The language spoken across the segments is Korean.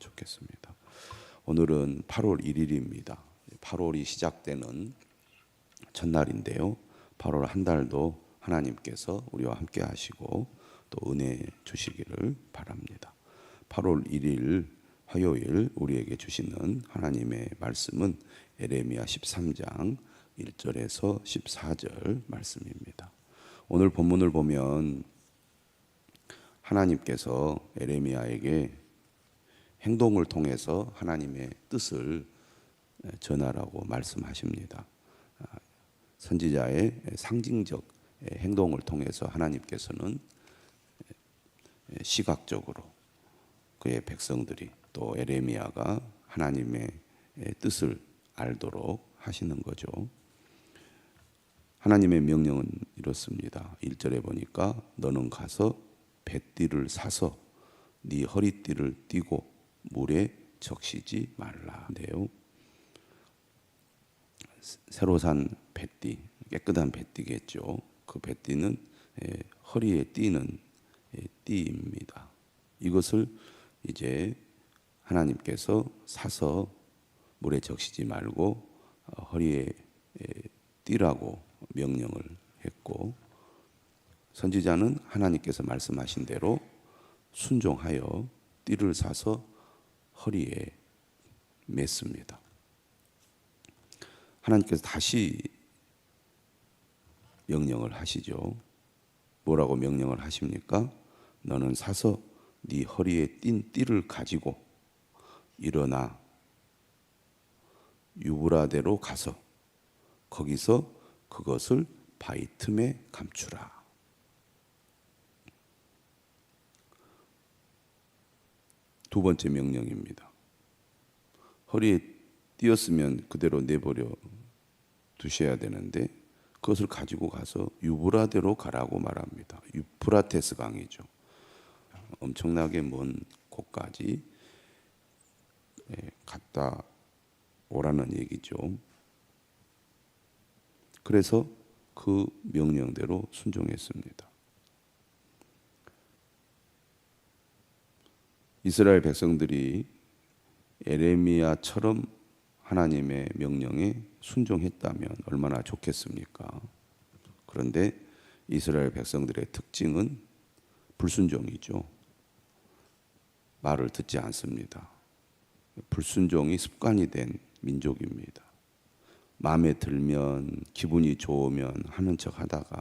좋겠습니다. 오늘은 8월 1일입니다. 8월이 시작되는 첫날인데요. 8월 한 달도 하나님께서 우리와 함께 하시고 또 은혜 주시기를 바랍니다. 8월 1일 화요일 우리에게 주시는 하나님의 말씀은 에레미야 13장 1절에서 14절 말씀입니다. 오늘 본문을 보면 하나님께서 에레미야에게 행동을 통해서 하나님의 뜻을 전하라고 말씀하십니다. 선지자의 상징적 행동을 통해서 하나님께서는 시각적으로 그의 백성들이 또 에레미야가 하나님의 뜻을 알도록 하시는 거죠. 하나님의 명령은 이렇습니다. 1절에 보니까 너는 가서 뱃띠를 사서 네 허리띠를 띠고 물에 적시지 말라인데요. 새로 산 뱃띠, 깨끗한 뱃띠겠죠. 그 뱃띠는 허리에 띠는 띠입니다. 이것을 이제 하나님께서 사서 물에 적시지 말고 허리에 띠라고 명령을 했고, 선지자는 하나님께서 말씀하신 대로 순종하여 띠를 사서 허리에 맸습니다. 하나님께서 다시 명령을 하시죠. 뭐라고 명령을 하십니까? 너는 사서 네 허리에 띈 띠를 가지고 일어나 유브라데로 가서 거기서 그것을 바위 틈에 감추라. 두 번째 명령입니다. 허리에 띄었으면 그대로 내버려 두셔야 되는데 그것을 가지고 가서 유브라데로 가라고 말합니다. 유프라테스 강이죠. 엄청나게 먼 곳까지 갔다 오라는 얘기죠. 그래서 그 명령대로 순종했습니다. 이스라엘 백성들이 에레미야처럼 하나님의 명령에 순종했다면 얼마나 좋겠습니까? 그런데 이스라엘 백성들의 특징은 불순종이죠. 말을 듣지 않습니다. 불순종이 습관이 된 민족입니다. 마음에 들면, 기분이 좋으면 하는 척 하다가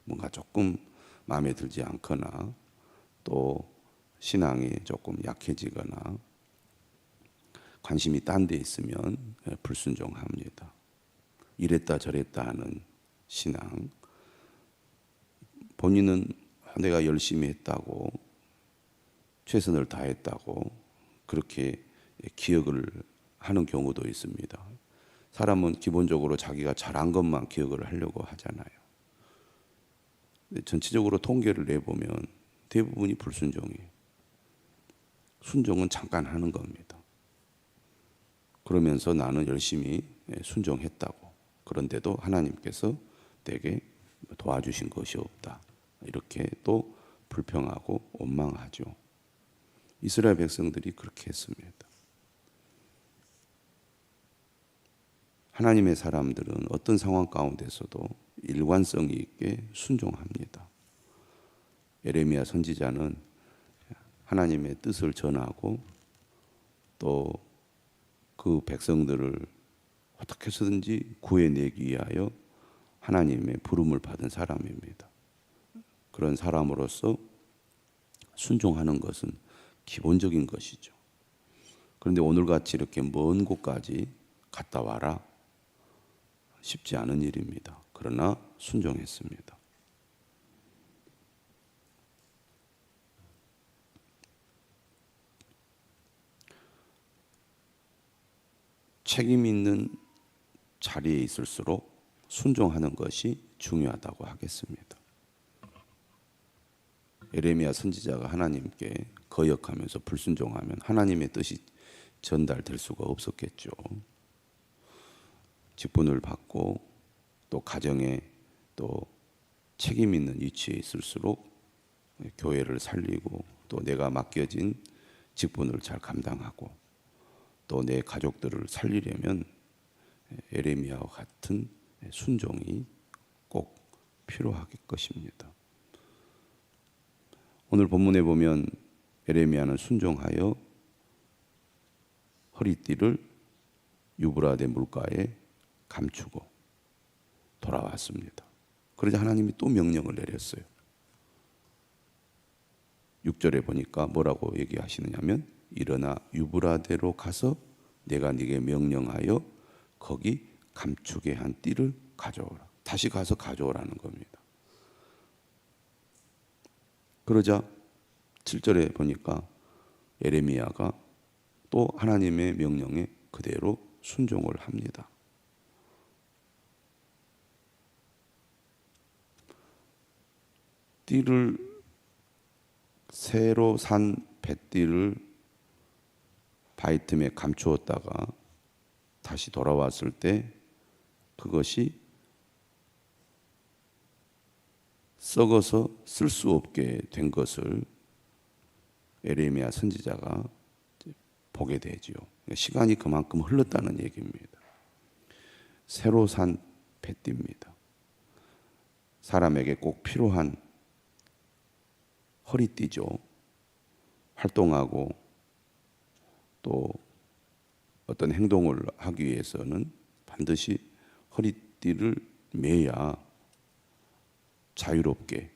뭔가 조금 마음에 들지 않거나 또 신앙이 조금 약해지거나 관심이 딴 데 있으면 불순종합니다. 이랬다 저랬다 하는 신앙. 본인은 내가 열심히 했다고, 최선을 다했다고 그렇게 기억을 하는 경우도 있습니다. 사람은 기본적으로 자기가 잘한 것만 기억을 하려고 하잖아요. 전체적으로 통계를 내보면 대부분이 불순종이에요. 순종은 잠깐 하는 겁니다. 그러면서 나는 열심히 순종했다고. 그런데도 하나님께서 내게 도와주신 것이 없다. 이렇게 또 불평하고 원망하죠. 이스라엘 백성들이 그렇게 했습니다. 하나님의 사람들은 어떤 상황 가운데서도 일관성이 있게 순종합니다. 에레미야 선지자는 하나님의 뜻을 전하고 또 그 백성들을 어떻게 해서든지 구해내기 위하여 하나님의 부름을 받은 사람입니다. 그런 사람으로서 순종하는 것은 기본적인 것이죠. 그런데 오늘같이 이렇게 먼 곳까지 갔다 와라. 쉽지 않은 일입니다. 그러나 순종했습니다. 책임 있는 자리에 있을수록 순종하는 것이 중요하다고 하겠습니다. 에레미야 선지자가 하나님께 거역하면서 불순종하면 하나님의 뜻이 전달될 수가 없었겠죠. 직분을 받고 또 가정에 또 책임 있는 위치에 있을수록 교회를 살리고 또 내가 맡겨진 직분을 잘 감당하고 또 내 가족들을 살리려면 에레미야와 같은 순종이 꼭 필요할 것입니다. 오늘 본문에 보면 에레미야는 순종하여 허리띠를 유브라데 물가에 감추고 돌아왔습니다. 그러자 하나님이 또 명령을 내렸어요. 6절에 보니까 뭐라고 얘기하시느냐면 일어나 유브라데로 가서 내가 네게 명령하여 거기 감추게 한 띠를 가져오라. 다시 가서 가져오라는 겁니다. 그러자 7절에 보니까 에레미야가 또 하나님의 명령에 그대로 순종을 합니다. 띠를 새로 산 뱃띠를 바위틈에 감추었다가 다시 돌아왔을 때 그것이 썩어서 쓸 수 없게 된 것을 에레미야 선지자가 보게 되지요. 시간이 그만큼 흘렀다는 얘기입니다. 새로 산 뱃띠입니다. 사람에게 꼭 필요한 허리띠죠. 활동하고 또 어떤 행동을 하기 위해서는 반드시 허리띠를 매야 자유롭게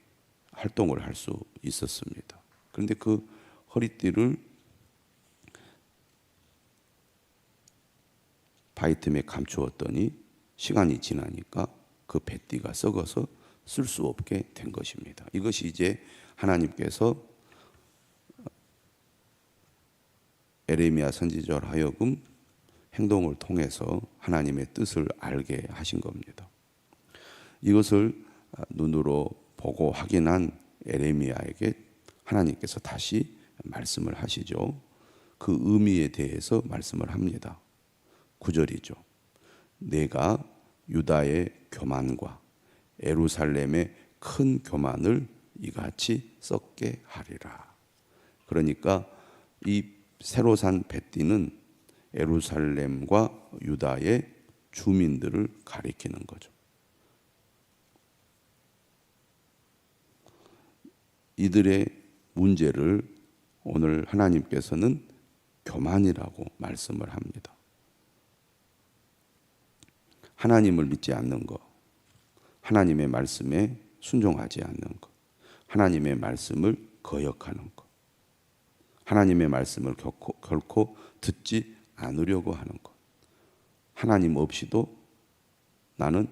활동을 할 수 있었습니다. 그런데 그 허리띠를 바위틈에 감추었더니 시간이 지나니까 그 뱃띠가 썩어서 쓸 수 없게 된 것입니다. 이것이 이제 하나님께서 에레미야 선지자로 하여금 행동을 통해서 하나님의 뜻을 알게 하신 겁니다. 이것을 눈으로 보고 확인한 에레미야에게 하나님께서 다시 말씀을 하시죠. 그 의미에 대해서 말씀을 합니다. 9절이죠. 내가 유다의 교만과 예루살렘의 큰 교만을 이같이 썩게 하리라. 그러니까 이 새로 산 뱃띠는 예루살렘과 유다의 주민들을 가리키는 거죠. 이들의 문제를 오늘 하나님께서는 교만이라고 말씀을 합니다. 하나님을 믿지 않는 것, 하나님의 말씀에 순종하지 않는 것, 하나님의 말씀을 거역하는 것, 하나님의 말씀을 결코 듣지 않으려고 하는 것, 하나님 없이도 나는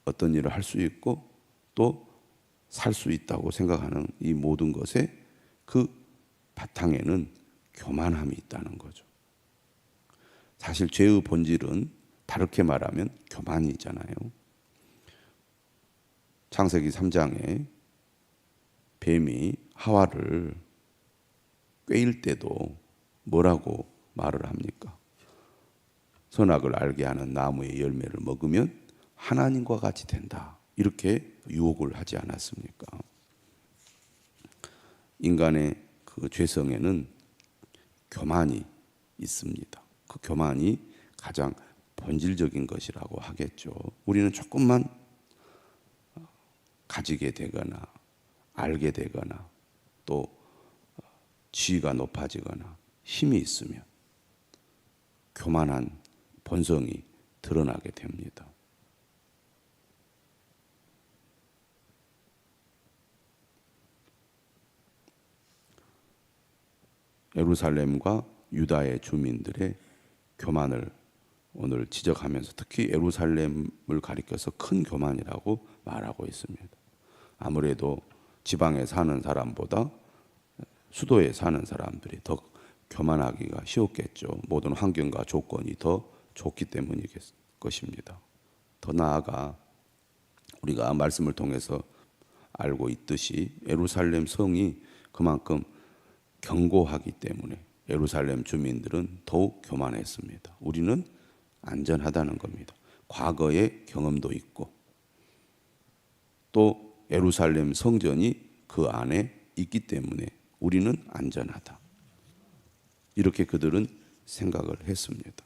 어떤 일을 할 수 있고 또 살 수 있다고 생각하는 이 모든 것에 그 바탕에는 교만함이 있다는 거죠. 사실 죄의 본질은 다르게 말하면 교만이잖아요. 창세기 3장에 뱀이 하와를 꾀일 때도 뭐라고 말을 합니까? 선악을 알게 하는 나무의 열매를 먹으면 하나님과 같이 된다. 이렇게 유혹을 하지 않았습니까? 인간의 그 죄성에는 교만이 있습니다. 그 교만이 가장 본질적인 것이라고 하겠죠. 우리는 조금만 가지게 되거나 알게 되거나 또 지위가 높아지거나 힘이 있으면 교만한 본성이 드러나게 됩니다. 예루살렘과 유다의 주민들의 교만을 오늘 지적하면서 특히 예루살렘을 가리켜서 큰 교만이라고 말하고 있습니다. 아무래도 지방에 사는 사람보다 수도에 사는 사람들이 더 교만하기가 쉬웠겠죠. 모든 환경과 조건이 더 좋기 때문일 것입니다. 더 나아가 우리가 말씀을 통해서 알고 있듯이 예루살렘 성이 그만큼 견고하기 때문에 예루살렘 주민들은 더욱 교만했습니다. 우리는 안전하다는 겁니다. 과거의 경험도 있고 또 예루살렘 성전이 그 안에 있기 때문에 우리는 안전하다. 이렇게 그들은 생각을 했습니다.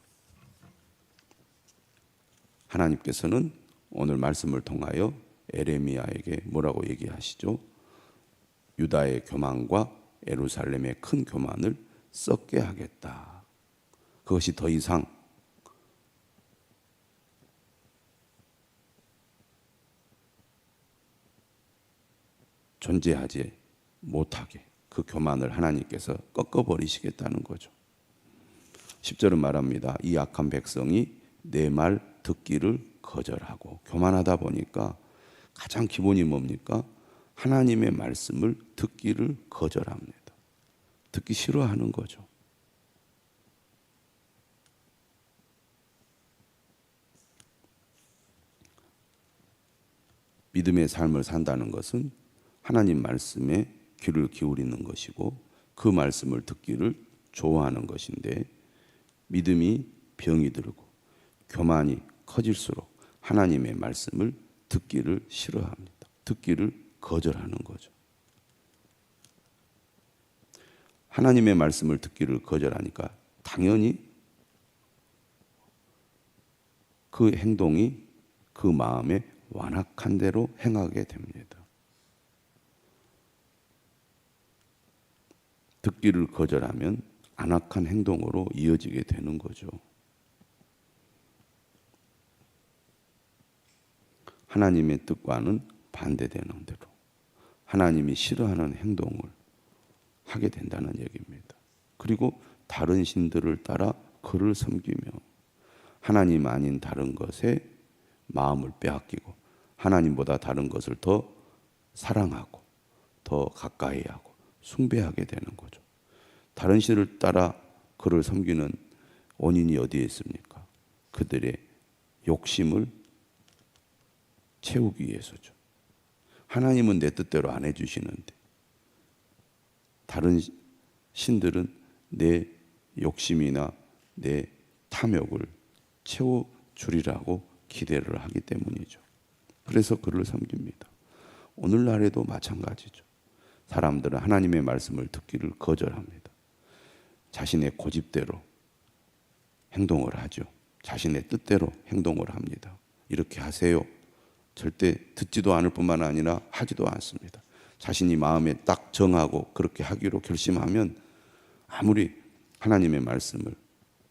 하나님께서는 오늘 말씀을 통하여 에레미야에게 뭐라고 얘기하시죠? 유다의 교만과 예루살렘의 큰 교만을 썩게 하겠다. 그것이 더 이상 존재하지 못하게 그 교만을 하나님께서 꺾어버리시겠다는 거죠. 10절은 말합니다. 이 악한 백성이 내 말 듣기를 거절하고, 교만하다 보니까 가장 기본이 뭡니까? 하나님의 말씀을 듣기를 거절합니다. 듣기 싫어하는 거죠. 믿음의 삶을 산다는 것은 하나님 말씀에 귀를 기울이는 것이고 그 말씀을 듣기를 좋아하는 것인데, 믿음이 병이 들고 교만이 커질수록 하나님의 말씀을 듣기를 싫어합니다. 듣기를 거절하는 거죠. 하나님의 말씀을 듣기를 거절하니까 당연히 그 행동이 그 마음에 완악한 대로 행하게 됩니다. 듣기를 거절하면 안악한 행동으로 이어지게 되는 거죠. 하나님의 뜻과는 반대되는 대로 하나님이 싫어하는 행동을 하게 된다는 얘기입니다. 그리고 다른 신들을 따라 그를 섬기며 하나님 아닌 다른 것에 마음을 빼앗기고 하나님보다 다른 것을 더 사랑하고 더 가까이 하고 숭배하게 되는 거죠. 다른 신을 따라 그를 섬기는 원인이 어디에 있습니까? 그들의 욕심을 채우기 위해서죠. 하나님은 내 뜻대로 안 해주시는데 다른 신들은 내 욕심이나 내 탐욕을 채워주리라고 기대를 하기 때문이죠. 그래서 그를 섬깁니다. 오늘날에도 마찬가지죠. 사람들은 하나님의 말씀을 듣기를 거절합니다. 자신의 고집대로 행동을 하죠. 자신의 뜻대로 행동을 합니다. 이렇게 하세요. 절대 듣지도 않을 뿐만 아니라 하지도 않습니다. 자신이 마음에 딱 정하고 그렇게 하기로 결심하면 아무리 하나님의 말씀을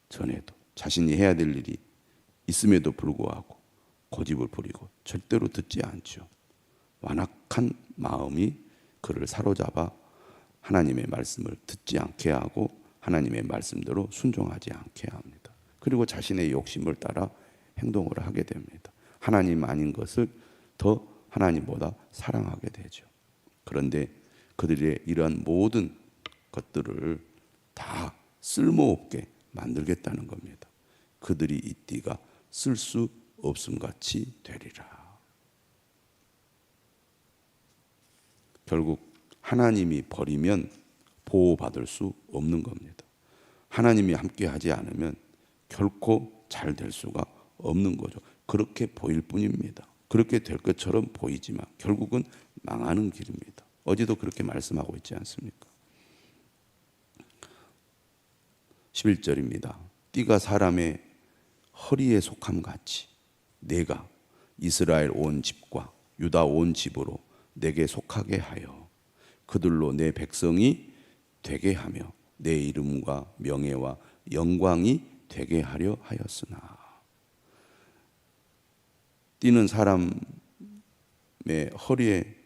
전해도 자신이 해야 될 일이 있음에도 불구하고 고집을 부리고 절대로 듣지 않죠. 완악한 마음이 그를 사로잡아 하나님의 말씀을 듣지 않게 하고 하나님의 말씀대로 순종하지 않게 합니다. 그리고 자신의 욕심을 따라 행동을 하게 됩니다. 하나님 아닌 것을 더 하나님보다 사랑하게 되죠. 그런데 그들의 이러한 모든 것들을 다 쓸모없게 만들겠다는 겁니다. 그들이 이 띠가 쓸 수 없음 같이 되리라. 결국 하나님이 버리면 보호받을 수 없는 겁니다. 하나님이 함께 하지 않으면 결코 잘 될 수가 없는 거죠. 그렇게 보일 뿐입니다. 그렇게 될 것처럼 보이지만 결국은 망하는 길입니다. 어제도 그렇게 말씀하고 있지 않습니까? 11절입니다. 띠가 사람의 허리에 속함 같이 내가 이스라엘 온 집과 유다 온 집으로 내게 속하게 하여 그들로 내 백성이 되게 하며 내 이름과 명예와 영광이 되게 하려 하였으나. 띠는 사람의 허리에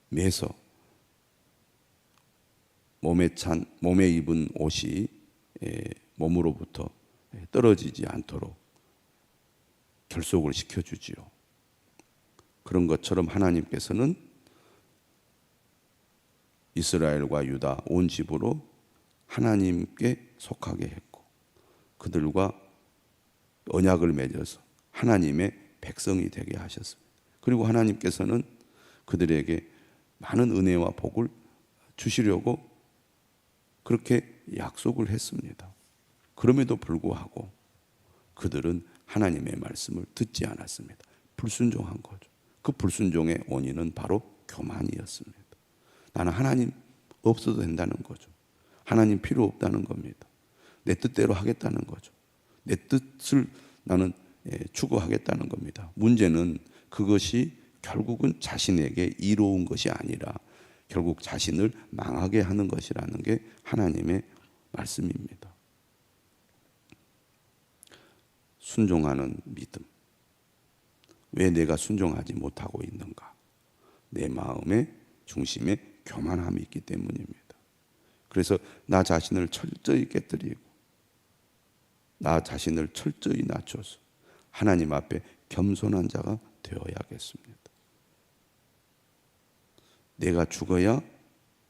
매서 몸에 입은 옷이 몸으로부터 떨어지지 않도록 결속을 시켜주지요. 그런 것처럼 하나님께서는 이스라엘과 유다 온 집으로 하나님께 속하게 했고 그들과 언약을 맺어서 하나님의 백성이 되게 하셨습니다. 그리고 하나님께서는 그들에게 많은 은혜와 복을 주시려고 그렇게 약속을 했습니다. 그럼에도 불구하고 그들은 하나님의 말씀을 듣지 않았습니다. 불순종한 거죠. 그 불순종의 원인은 바로 교만이었습니다. 나는 하나님 없어도 된다는 거죠. 하나님 필요 없다는 겁니다. 내 뜻대로 하겠다는 거죠. 내 뜻을 나는 추구하겠다는 겁니다. 문제는 그것이 결국은 자신에게 이로운 것이 아니라 결국 자신을 망하게 하는 것이라는 게 하나님의 말씀입니다. 순종하는 믿음. 왜 내가 순종하지 못하고 있는가? 내 마음의 중심에 교만함이 있기 때문입니다. 그래서 나 자신을 철저히 깨뜨리고 나 자신을 철저히 낮춰서 하나님 앞에 겸손한 자가 되어야겠습니다. 내가 죽어야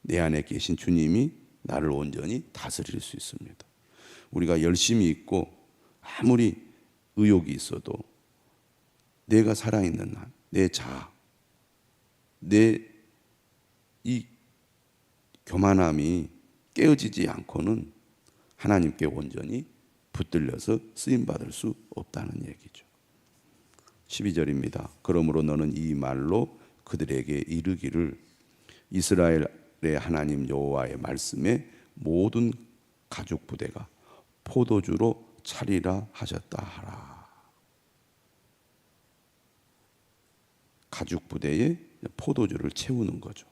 내 안에 계신 주님이 나를 온전히 다스릴 수 있습니다. 우리가 열심히 있고 아무리 의욕이 있어도 내가 살아있는 한, 내 자아, 내 이 교만함이 깨어지지 않고는 하나님께 온전히 붙들려서 쓰임받을 수 없다는 얘기죠. 12절입니다. 그러므로 너는 이 말로 그들에게 이르기를 이스라엘의 하나님 여호와의 말씀에 모든 가죽 부대가 포도주로 차리라 하셨다 하라. 가죽 부대에 포도주를 채우는 거죠.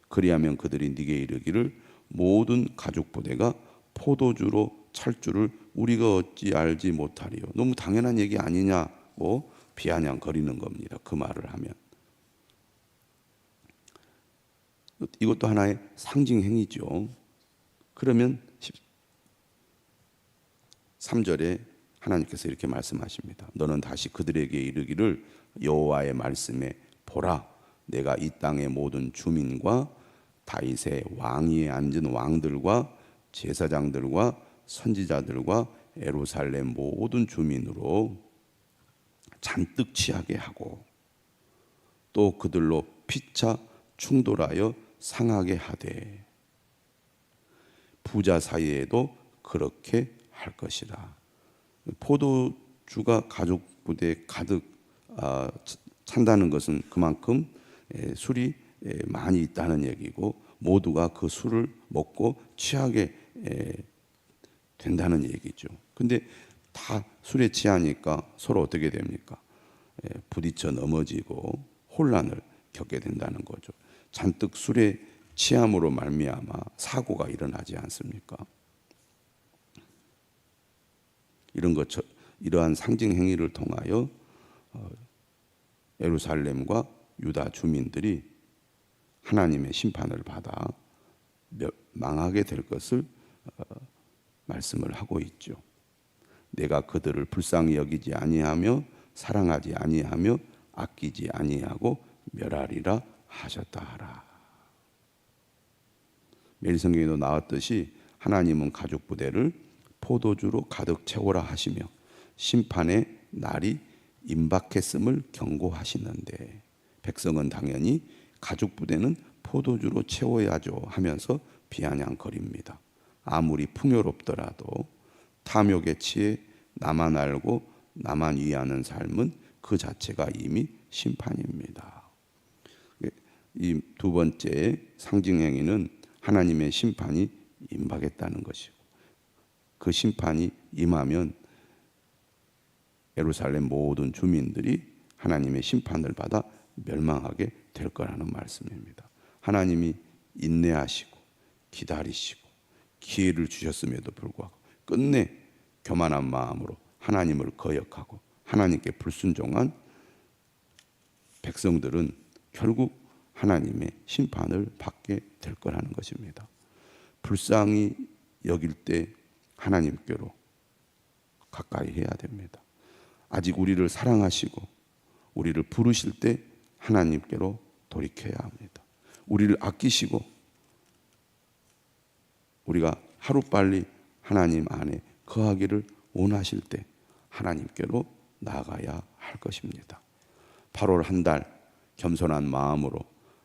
그리하면 그들이 네게 이르기를 모든 가죽 부대가 포도주로 찰 줄을 우리가 어찌 알지 못하리요. 너무 당연한 얘기 아니냐고 비아냥거리는 겁니다. 그 말을 하면. 이것도 하나의 상징 행위죠. 그러면 3절에 하나님께서 이렇게 말씀하십니다. 너는 다시 그들에게 이르기를 여호와의 말씀에 보라, 내가 이 땅의 모든 주민과 다윗의 왕위에 앉은 왕들과 제사장들과 선지자들과 예루살렘 모든 주민으로 잔뜩 취하게 하고 또 그들로 피차 충돌하여 상하게 하되 부자 사이에도 그렇게 할 것이라. 포도주가 가죽 부대에 가득 찬다는 것은 그만큼 술이 많이 있다는 얘기고 모두가 그 술을 먹고 취하게 된다는 얘기죠. 근데 다 술에 취하니까 서로 어떻게 됩니까? 부딪혀 넘어지고 혼란을 겪게 된다는 거죠. 잔뜩 술에 취함으로 말미암아 사고가 일어나지 않습니까? 이러한 상징 행위를 통하여 예루살렘과 유다 주민들이 하나님의 심판을 받아 망하게 될 것을 말씀을 하고 있죠. 내가 그들을 불쌍히 여기지 아니하며 사랑하지 아니하며 아끼지 아니하고 멸하리라 하셨다 하라. 매일 성경에도 나왔듯이 하나님은 가죽 부대를 포도주로 가득 채우라 하시며 심판의 날이 임박했음을 경고하시는데 백성은 당연히 가죽 부대는 포도주로 채워야죠 하면서 비아냥거립니다. 아무리 풍요롭더라도 탐욕에 취해 나만 알고 나만 위하는 삶은 그 자체가 이미 심판입니다. 이 두 번째 상징 행위는 하나님의 심판이 임박했다는 것이고 그 심판이 임하면 예루살렘 모든 주민들이 하나님의 심판을 받아 멸망하게 될 거라는 말씀입니다. 하나님이 인내하시고 기다리시고 기회를 주셨음에도 불구하고 끝내 교만한 마음으로 하나님을 거역하고 하나님께 불순종한 백성들은 결국 하나님의 심판을 받게 될 거라는 것입니다. 불쌍히 여길 때 하나님께로 가까이 해야 됩니다. 아직 우리를 사랑하시고 우리를 부르실 때 하나님께로 돌이켜야 합니다. 우리를 아끼시고 우리가 하루빨리 하나님 안에 거하기를 원하실 때 하나님께로 나아가야 할 것입니다. 8월 한 달 겸손한 마음으로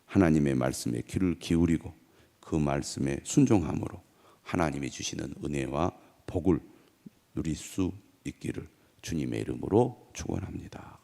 하나님의 말씀에 귀를 기울이고 그 말씀에 순종함으로 하나님이 주시는 은혜와 복을 누릴 수 있기를 주님의 이름으로 축원합니다.